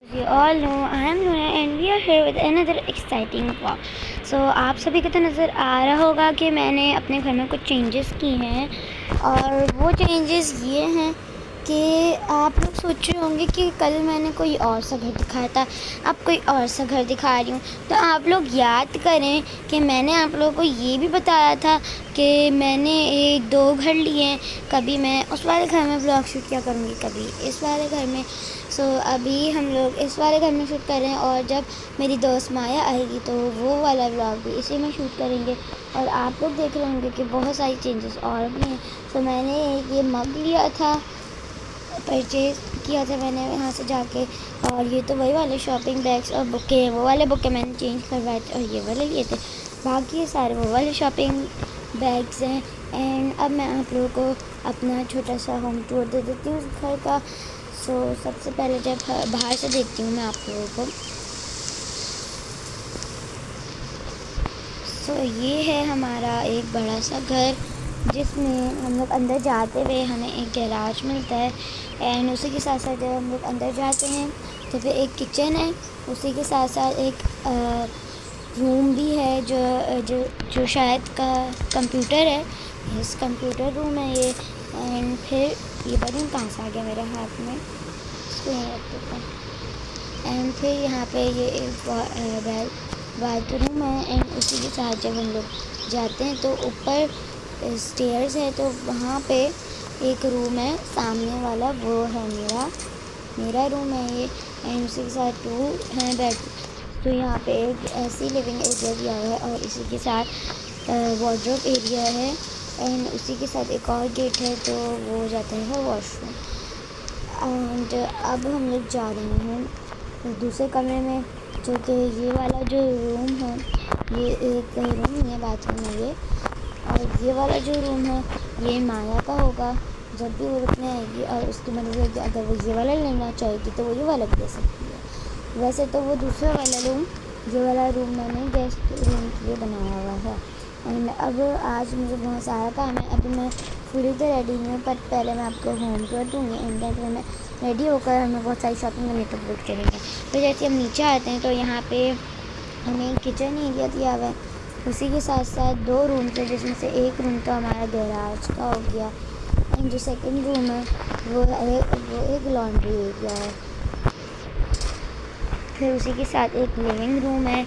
You all know I am Luna and we are here with another exciting vlog. So आप सभी को तो नज़र आ रहा होगा कि मैंने अपने घर में कुछ चेंजेस किए हैं और वो चेंजेस ये हैं कि आप लोग सोच रहे होंगे कि कल मैंने कोई और सा घर दिखाया था, अब कोई और सा घर दिखा रही हूँ। तो आप लोग याद करें कि मैंने आप लोगों को ये भी बताया था कि मैंने एक दो घर लिए हैं, कभी मैं उस वाले घर में ब्लॉग शूट किया करूँगी, कभी इस वाले घर में। अभी हम लोग इस वाले घर में शूट कर रहे हैं और जब मेरी दोस्त माया आएगी तो वो वाला व्लॉग भी इसी में शूट करेंगे। और आप लोग देख रहे होंगे कि बहुत सारी चेंजेस और भी हैं। मैंने एक ये मग लिया था, परचेज़ किया था मैंने यहाँ से जाके, और ये तो वही वाले शॉपिंग बैग्स और बुके हैं, वो वाले बुके मैंने चेंज करवाए थे और ये वाले लिए थे। बाकी ये सारे वो वाले शॉपिंग बैग्स हैं। एंड अब मैं आप लोगों को अपना छोटा सा होम टूर दे देती हूँ उस घर का। सबसे पहले जब बाहर से देखती हूँ मैं आप लोगों को, ये है हमारा एक बड़ा सा घर जिसमें हम लोग अंदर जाते हुए हमें एक गैराज मिलता है। एंड उसी के साथ साथ जब हम लोग अंदर जाते हैं तो फिर एक किचन है, उसी के साथ साथ एक रूम भी है जो जो जो शायद का कंप्यूटर है, इस कंप्यूटर रूम है ये। एंड फिर ये बटन कहाँ से आ गया मेरे हाथ में, इसको यहाँ रख देते हैं। एंड फिर यहाँ पे ये एक बाथरूम है। एंड उसी के साथ जब हम लोग जाते हैं तो ऊपर स्टेयर्स है, तो वहाँ पे एक रूम है सामने वाला, वो है मेरा रूम है ये। एंड उसी के साथ टू है बेड, तो यहाँ पे एक ऐसी लिविंग एरिया दिया हुआ है और इसी के साथ वार्डरोब एरिया है। एंड उसी के साथ एक और गेट है, तो वो जाता है वॉशरूम। एंड अब हम लोग जा रहे हैं दूसरे कमरे में, जो कि ये वाला जो रूम है, ये एक रूम नहीं है, बाथरूम है ये। और ये वाला जो रूम है ये माया का होगा, जब भी वो रुकने आएगी और उसकी मर्ज़ी होगी, अगर वो ये वाला लेना चाहेगी तो वो ये वाला भी ले सकती है। वैसे तो वो दूसरा वाला रूम, ये वाला रूम मैंने गेस्ट रूम के लिए बनाया हुआ है। एंड अब आज मुझे बहुत सारा काम है, अभी मैं पूरी तो रेडी नहीं हूँ, पर पहले मैं आपको होम टूर दूँगी। एंड फिर मैं रेडी होकर हमें बहुत सारी शॉपिंग और मेकअप लुक करेंगे। तो जैसे हम नीचे आते हैं तो यहाँ पे हमें किचन एरिया दिया हुआ है, उसी के साथ साथ दो रूम थे, जिसमें से एक रूम तो हमारा गैराज का हो गया। एंड जो सेकंड रूम है वो एक लॉन्ड्री एरिया है। फिर उसी के साथ एक लिविंग रूम है,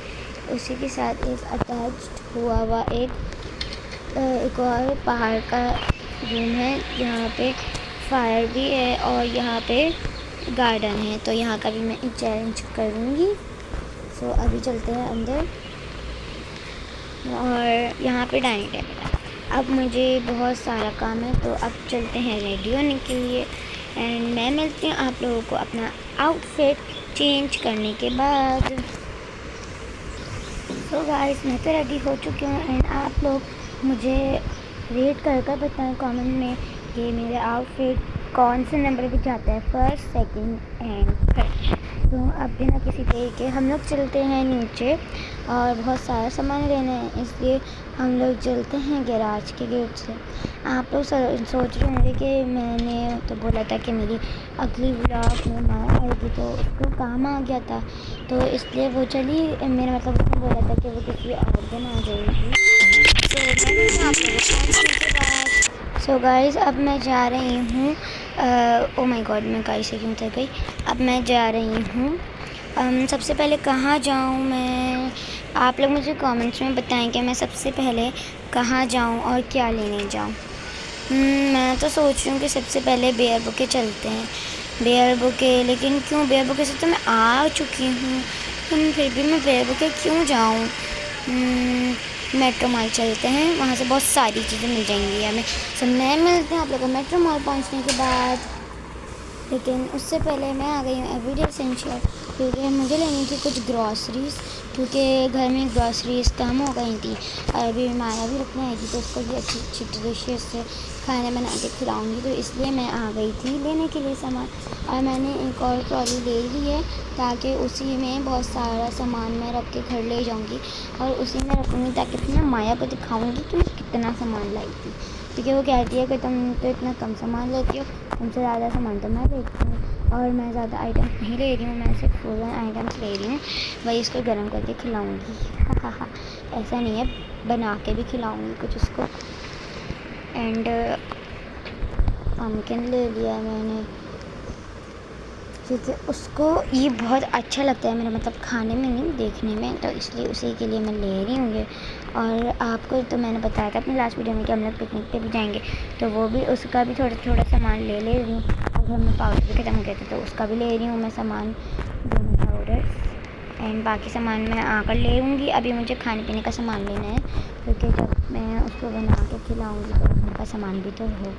उसी के साथ एक अटैच्ड हुआ एक और पहाड़ का रूम है, यहाँ पे फायर भी है और यहाँ पे गार्डन है, तो यहाँ का भी मैं एक चैलेंज करूँगी। अभी चलते हैं अंदर और यहाँ पे डाइनिंग टेबल है। अब मुझे बहुत सारा काम है, तो अब चलते हैं रेडी होने के लिए। एंड मैं मिलती हूँ आप लोगों को अपना आउटफिट चेंज करने के बाद। गाइस, मैं तो रेडी हो चुकी हूँ एंड आप लोग मुझे रेट कर बताएं कमेंट में कि मेरे आउटफिट कौन से नंबर पे जाता है, फर्स्ट, सेकंड एंड थर्ड। तो अब बिना किसी देरी के हम लोग चलते हैं नीचे, और बहुत सारा सामान लेना है, इसलिए हम लोग चलते हैं गैराज के गेट से। आप लोग सोच रहे होंगे कि मैंने तो बोला था कि मेरी अगली व्लॉग में माया आएगी, तो उसको काम आ गया था, तो इसलिए वो चली, मेरा मतलब उसने बोला था कि वो किसी और दिन आ जाएगी। सो गाइस, अब मैं जा रही हूँ, ओ माय गॉड, मैं गाड़ी से क्यों उतर गई। अब मैं जा रही हूँ, सबसे पहले कहाँ जाऊँ मैं, आप लोग मुझे कमेंट्स में बताएं कि मैं सबसे पहले कहाँ जाऊँ और क्या लेने जाऊँ। मैं तो सोच रही हूँ कि सबसे पहले बेयर बुके चलते हैं, बेयर बुके। लेकिन क्यों बेयर बुके से तो मैं आ चुकी हूँ, फिर भी मैं बेयर बुके क्यों जाऊँ। मेट्रो मॉल चलते हैं, वहाँ से बहुत सारी चीज़ें मिल जाएंगी हमें। नए मिलते हैं आप लोगों को मेट्रो मॉल पहुँचने के बाद। लेकिन उससे पहले मैं आ गई हूँ एवरीडे एसेंशियल, क्योंकि मुझे लेनी थी कुछ ग्रॉसरीज़, क्योंकि घर में ग्रॉसरीज़ कम हो गई थी और अभी माया भी रुकने आएगी, तो उसको भी अच्छी अच्छी डिलीशियस से खाना बना के खिलाऊँगी, तो इसलिए मैं आ गई थी लेने के लिए सामान। और मैंने एक और ट्रॉली ले ली है, ताकि उसी में बहुत सारा सामान मैं रख के घर ले जाऊँगी और उसी में रखूँगी, ताकि फिर मैं माया को दिखाऊँगी कि मैं कितना सामान लाई थी। क्योंकि वो कहती है कि तुम तो इतना कम सामान लेती हो, तुमसे ज़्यादा सामान तो मैं लेती हूँ और मैं ज़्यादा आइटम्स नहीं ले रही हूँ, मैं सिर्फ फ्रोज़न आइटम्स ले रही हूँ, वही इसको गर्म करके खिलाऊँगी। हाँ, ऐसा नहीं है, बना के भी खिलाऊँगी कुछ उसको। एंड पम्पकिन ले लिया मैंने क्योंकि उसको ये बहुत अच्छा लगता है, मेरा मतलब खाने में नहीं देखने में, तो इसलिए उसी के लिए मैं ले रही हूँ ये। और आपको तो मैंने बताया था अपनी लास्ट वीडियो में कि हम लोग पिकनिक पे भी जाएंगे, तो वो भी उसका भी थोड़ा थोड़ा सामान ले रही हूँ। और घर में पाउडर भी ख़त्म हो गया था तो उसका भी ले रही हूँ मैं सामान, दोनों पाउडर। एंड बाकी सामान मैं आकर ले लूँगी। अभी मुझे खाने पीने का सामान लेना है क्योंकि जब मैं उसको बना के खिलाऊँगी तो घर का सामान भी तो हो।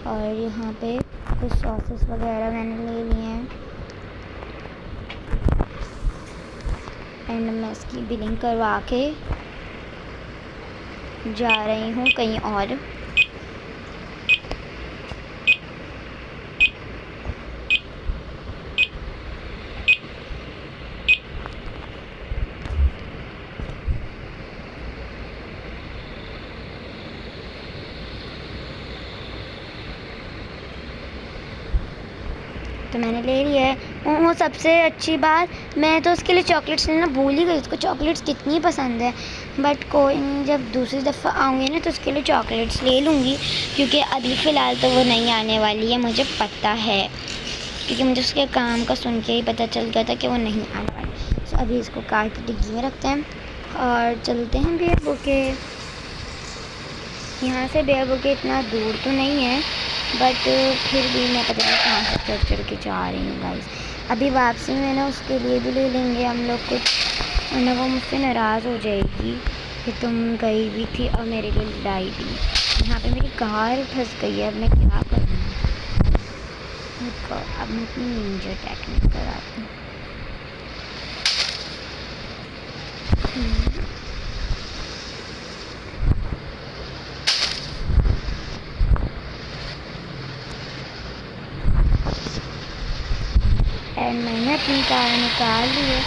और यहाँ पे कुछ सॉसेस वगैरह मैंने ले लिए हैं एंड मैं इसकी बिलिंग करवा के जा रही हूँ कहीं और। तो मैंने ले लिया है। वो सबसे अच्छी बात, मैं तो उसके लिए चॉकलेट्स लेना भूल ही गई, उसको चॉकलेट्स कितनी पसंद है। बट कोई नहीं, जब दूसरी दफ़ा आऊँगी ना तो उसके लिए चॉकलेट्स ले लूँगी क्योंकि अभी फ़िलहाल तो वो नहीं आने वाली है, मुझे पता है, क्योंकि मुझे उसके काम का सुन के ही पता चल गया था कि वो नहीं आने वाली। तो अभी इसको कार की डिग्गी में रखते हैं और चलते हैं बेयर बुके। यहाँ से बेयर बुके इतना दूर तो नहीं है बट फिर भी मैं पता नहीं कहाँ से चढ़ के जा रही हूँ गाइस। अभी वापसी में ना उसके लिए भी ले लेंगे हम लोग कुछ, वरना वो मुझसे नाराज़ हो जाएगी कि तुम गई भी थी और मेरे लिए लाई भी। यहाँ पे मेरी कार फंस गई है, अब मैं क्या करूँ। अब मैं अपनी निंजा टेक्निक कराती हूँ। एंड मैंने अपनी कार निकाल ली है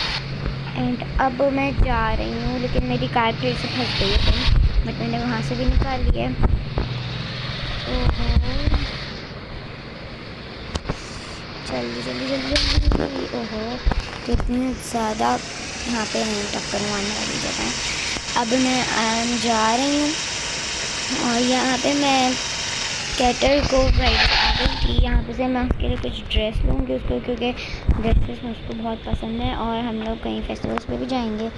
एंड अब मैं जा रही हूँ, लेकिन मेरी कार फिर से फंस गई है कहीं, बट मैंने वहाँ से भी निकाल लिया है। ओहो, जल्दी जल्दी जल्दी जल्दी। ओहो, कितनी ज़्यादा यहाँ पे नहीं टक्कर मारने वाली जगह है। अब मैं जा रही हूँ और यहाँ पे मैं कैटर को राइड आ गई थी। यहाँ पे से मैं उसके लिए कुछ ड्रेस लूँगी उसको, क्योंकि ड्रेसेस उसको बहुत पसंद है और हम लोग कहीं फेस्टिवल्स पे भी जाएंगे,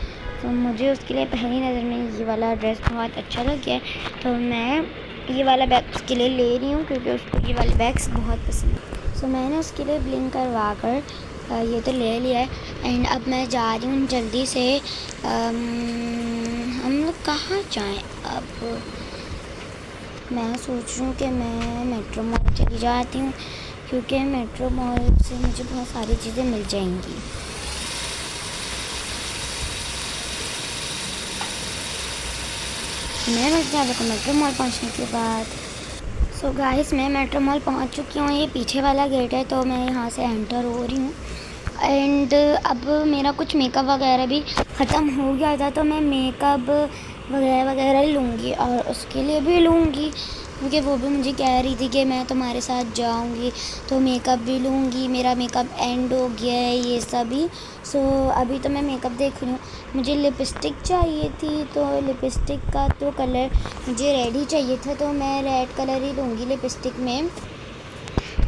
तो मुझे उसके लिए पहली नज़र में ये वाला ड्रेस बहुत अच्छा लग गया, तो मैं ये वाला बैग उसके लिए ले रही हूँ क्योंकि उसको ये वाले बैग्स बहुत पसंद है। सो मैंने उसके लिए ब्लिंक करवा कर ये तो ले लिया है एंड अब मैं जा रही हूँ जल्दी से। हम लोग कहाँ जाएँ अब। मैं सोच रही हूँ कि मैं मेट्रो मॉल चली जाती हूँ क्योंकि मेट्रो मॉल से मुझे बहुत सारी चीज़ें मिल जाएंगी। मैं बस जा रही हूँ मेट्रो मॉल पहुँचने के बाद। सो गाइस, मैं मेट्रो मॉल पहुँच चुकी हूँ। ये पीछे वाला गेट है तो मैं यहाँ से एंटर हो रही हूँ एंड अब मेरा कुछ मेकअप वगैरह भी ख़त्म हो गया था, तो मैं मेकअप वगैरह वगैरह लूँगी और उसके लिए भी लूँगी क्योंकि वो भी मुझे कह रही थी कि मैं तुम्हारे साथ जाऊँगी तो मेकअप भी लूँगी। मेरा मेकअप एंड हो गया है ये सभी। सो अभी तो मैं मेकअप देख रही हूँ। मुझे लिपस्टिक चाहिए थी, तो लिपस्टिक का तो कलर मुझे रेड ही चाहिए था, तो मैं रेड कलर ही लूँगी लिपस्टिक में।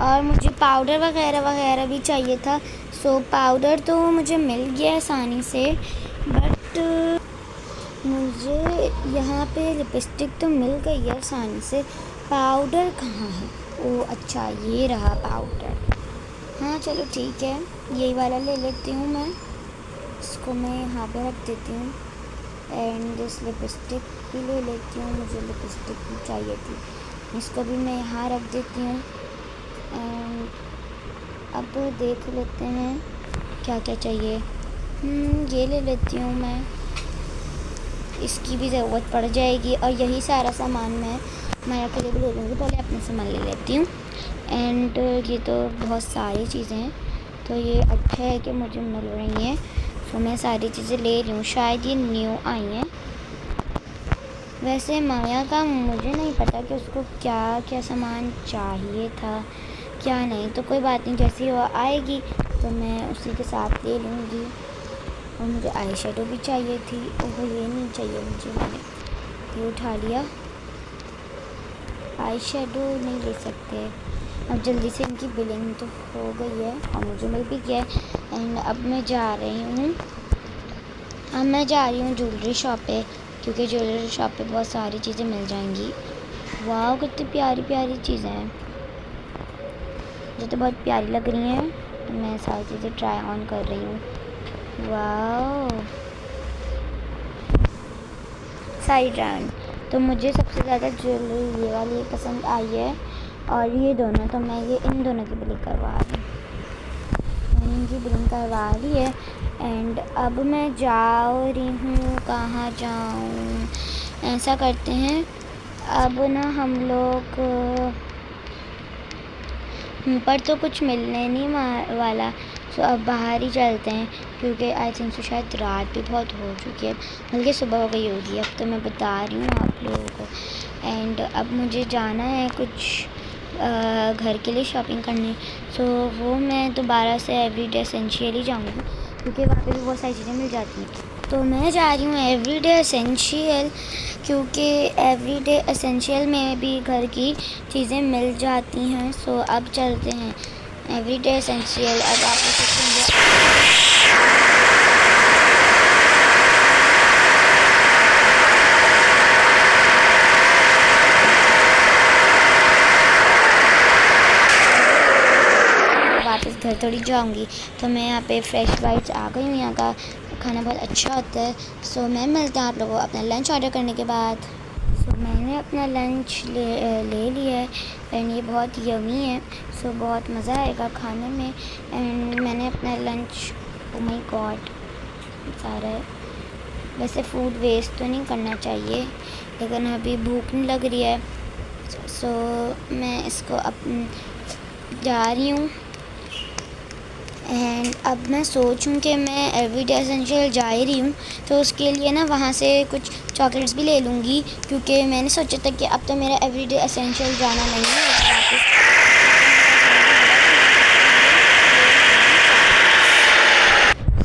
और मुझे पाउडर वगैरह वगैरह भी चाहिए था। सो पाउडर तो मुझे मिल गया आसानी से, बट मुझे यहाँ पे लिपस्टिक तो मिल गई है आसानी से, पाउडर कहाँ है। ओह अच्छा, ये रहा पाउडर। हाँ चलो ठीक है, यही वाला ले लेती हूँ मैं। इसको मैं यहाँ पे रख देती हूँ एंड इस लिपस्टिक भी ले लेती हूँ, मुझे लिपस्टिक भी चाहिए थी, इसको भी मैं यहाँ रख देती हूँ। एंड अब देख लेते हैं क्या क्या चाहिए। ये ले लेती हूँ मैं, इसकी भी ज़रूरत पड़ जाएगी और यही सारा सामान मैं माया के लिए भी ले लूँगी। पहले अपने सामान ले लेती हूँ एंड ये तो बहुत सारी चीज़ें हैं, तो ये अच्छा है कि मुझे मिल रही हैं, तो मैं सारी चीज़ें ले रही हूँ। शायद ये न्यू आई हैं, वैसे माया का मुझे नहीं पता कि उसको क्या क्या सामान चाहिए था क्या नहीं, तो कोई बात नहीं, जैसे वो आएगी तो मैं उसी के साथ ले लूँगी। और मुझे आई शेडो भी चाहिए थी। ओह ये नहीं चाहिए मुझे, मैंने ये उठा लिया। आई शेडो नहीं ले सकते। अब जल्दी से इनकी बिलिंग तो हो गई है और मुझे मिल भी गया है। एंड अब मैं जा रही हूँ ज्वेलरी शॉप पे, क्योंकि ज्वेलरी शॉप पे बहुत सारी चीज़ें मिल जाएंगी। वाह कितनी प्यारी प्यारी चीज़ें हैं, मुझे तो बहुत प्यारी लग रही हैं। तो मैं सारी चीज़ें ट्राई ऑन कर रही हूँ। वाह सारी ट्राई। तो मुझे सबसे ज़्यादा ज्वेलरी ये वाली पसंद आई है और ये दोनों, तो मैं ये इन दोनों की बिलिंग करवा रही हूँ। मैंने इनकी बिलिंग करवा ली है। एंड अब मैं जा रही हूँ, कहाँ जाऊँ, ऐसा करते हैं अब ना हम लोग पर तो कुछ मिलने नहीं वाला, तो अब बाहर ही चलते हैं, क्योंकि आई थिंक तो शायद रात भी बहुत हो चुकी है, बल्कि सुबह हो गई होगी। अब तो मैं बता रही हूँ आप लोगों को। एंड अब मुझे जाना है कुछ घर के लिए शॉपिंग करने, सो वो मैं दोबारा से एवरीडे एसेंशियल ही जाऊँगी, क्योंकि वहाँ पे भी बहुत सारी चीज़ें मिल जाती हैं। तो मैं जा रही हूँ एवरीडे एसेंशियल, क्योंकि एवरीडे एसेंशियल में भी घर की चीज़ें मिल जाती हैं। सो अब चलते हैं एवरीडे एसेंशियल। अब आप वापस घर थोड़ी जाऊंगी, तो मैं यहाँ पे फ्रेश बाइट्स आ गई हूँ। यहाँ का खाना बहुत अच्छा होता है। सो मैं मिलता हूँ आप लोगों को अपना लंच ऑर्डर करने के बाद। सो मैंने अपना लंच ले लिया है एंड ये बहुत यमी है। सो बहुत मज़ा आएगा खाने में। एंड मैंने अपना लंच, ओ माय गॉड सारा है। वैसे फूड वेस्ट तो नहीं करना चाहिए, लेकिन अभी भूख नहीं लग रही है, सो मैं इसको जा रही हूँ। एंड अब मैं सोचूं कि मैं एवरीडे एसेंशियल जा ही रही हूँ, तो उसके लिए ना वहाँ से कुछ चॉकलेट्स भी ले लूँगी, क्योंकि मैंने सोचा था कि अब तो मेरा एवरीडे एसेंशियल जाना नहीं है वापस।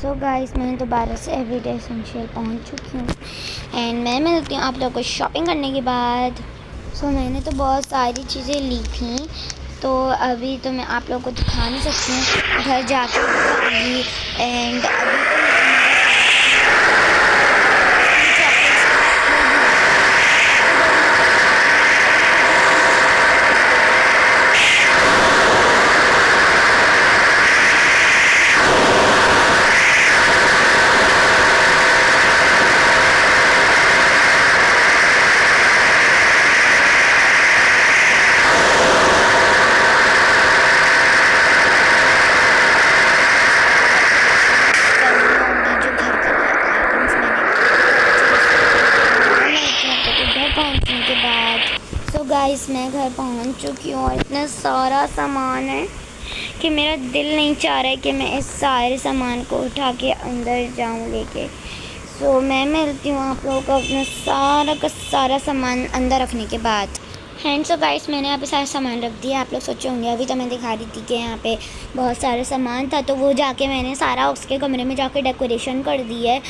सो गाइस मैंने दोबारा से एवरीडे एसेंशियल पहुँच चुकी हूँ एंड मैं मिलती हूँ आप लोगों को शॉपिंग करने के बाद। सो मैंने तो बहुत सारी चीज़ें ली थी, तो अभी तो मैं आप लोगों को दिखा नहीं सकती हूँ, घर जाकर दिखाऊंगी। एंड अभी तो गाइस मैं घर पहुंच चुकी हूँ और इतना सारा सामान है कि मेरा दिल नहीं चाह रहा है कि मैं इस सारे सामान को उठा के अंदर जाऊँ लेके। सो मैं मिलती हूँ आप लोगों को अपना सारा का सारा सामान अंदर रखने के बाद। एंड सो गाइस मैंने यहाँ पे सारा सामान रख दिया। आप लोग सोचे होंगे अभी तो मैं दिखा रही थी कि यहाँ पे बहुत सारा सामान था, तो वो जाके मैंने सारा उसके कमरे में जाके डेकोरेशन कर दी है,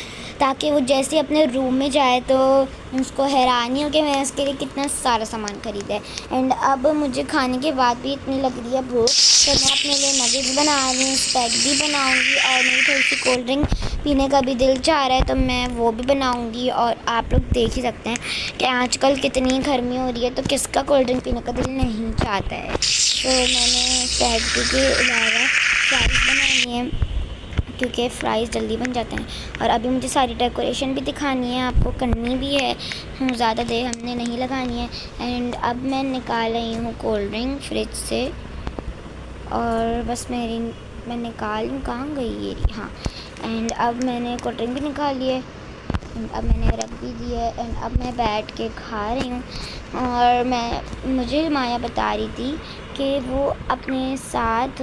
ताकि वो जैसे अपने रूम में जाए तो उसको हैरानी हो कि मैंने उसके लिए कितना सारा सामान ख़रीदा है। एंड अब मुझे खाने के बाद भी इतनी लग रही है भूख, तो मैं अपने लिए नगेट्स बना रही हूँ, स्पैग भी बनाऊँगी और मेरी थोड़ी सी कोल्ड ड्रिंक पीने का भी दिल चाह रहा है, तो मैं वो भी बनाऊँगी। और आप लोग देख ही सकते हैं कि आजकल कितनी गर्मी हो रही है, तो किसका कोल्ड ड्रिंक पीने का दिल नहीं चाहता है। तो मैंने स्पैग के अलावा फ्राइज़ बनानी है, क्योंकि फ़्राइज़ जल्दी बन जाते हैं। और अभी मुझे सारी डेकोरेशन भी दिखानी है, आपको करनी भी है, ज़्यादा देर हमने नहीं लगानी है। एंड अब मैं निकाल रही हूँ कोल्ड ड्रिंक फ्रिज से, और बस मैं निकाल लूँ, कहाँ गई ये, हाँ। एंड अब मैंने कोल्ड ड्रिंक भी निकाल ली है, अब मैंने रख भी दी है। एंड अब मैं बैठ के खा रही हूँ। और मुझे माया बता रही थी कि वो अपने साथ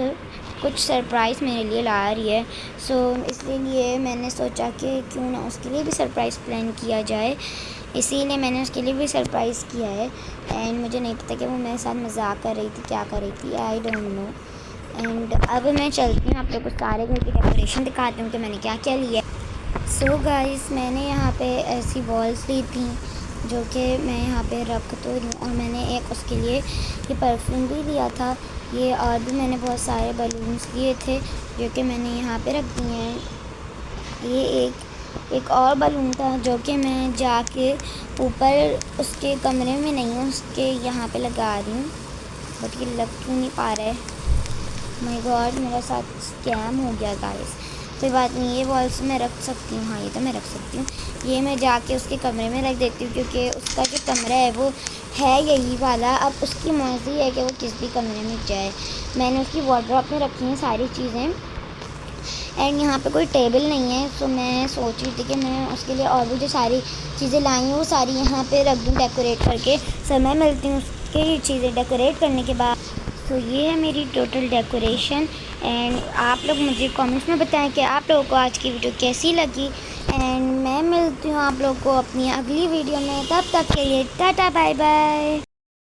कुछ सरप्राइज़ मेरे लिए ला रही है। सो इसलिए मैंने सोचा कि क्यों ना उसके लिए भी सरप्राइज़ प्लान किया जाए, इसीलिए मैंने उसके लिए भी सरप्राइज़ किया है। एंड मुझे नहीं पता कि वो मेरे साथ मजाक कर रही थी, क्या कर रही थी, आई डोंट नो। एंड अब मैं चलती हूँ, आप लोग को सारे घर की डेकोरेशन दिखाती हूँ कि मैंने क्या क्या लिया है। सो गाइस, मैंने यहाँ पे ऐसी बॉल्स ली थी जो कि मैं यहाँ पे रख तो रही हूँ, और मैंने एक उसके लिए ये परफ्यूम भी लिया था ये, और भी मैंने बहुत सारे बलून्स लिए थे जो कि मैंने यहाँ पे रख दिए हैं। ये एक और बलून था जो कि मैं जाके ऊपर उसके कमरे में नहीं हूँ, उसके यहाँ पे लगा रही हूँ, बट ये लग क्यों नहीं पा रहा है। माय गॉड, मेरे साथ स्कैम हो गया गाइस। कोई बात नहीं, ये बॉल्स मैं रख सकती हूँ, हाँ ये तो मैं रख सकती हूँ। ये मैं जाके उसके कमरे में रख देती हूँ क्योंकि उसका जो कमरा है वो है यही वाला। अब उसकी मर्ज़ी है कि वो किस भी कमरे में जाए। मैंने उसकी वार्डरोब में रखी हैं सारी चीज़ें, एंड यहाँ पे कोई टेबल नहीं है, तो मैं सोच रही थी कि मैं उसके लिए और भी जो सारी चीज़ें लाई हूँ वो सारी यहाँ पे रख दूँ डेकोरेट करके। सो मैं मिलती हूँ उसकी चीज़ें डेकोरेट करने के बाद। तो ये है मेरी टोटल डेकोरेशन, एंड आप लोग मुझे कमेंट्स में बताएं कि आप लोगों को आज की वीडियो कैसी लगी। एंड मैं मिलती हूँ आप लोगों को अपनी अगली वीडियो में, तब तक के लिए टाटा बाय बाय।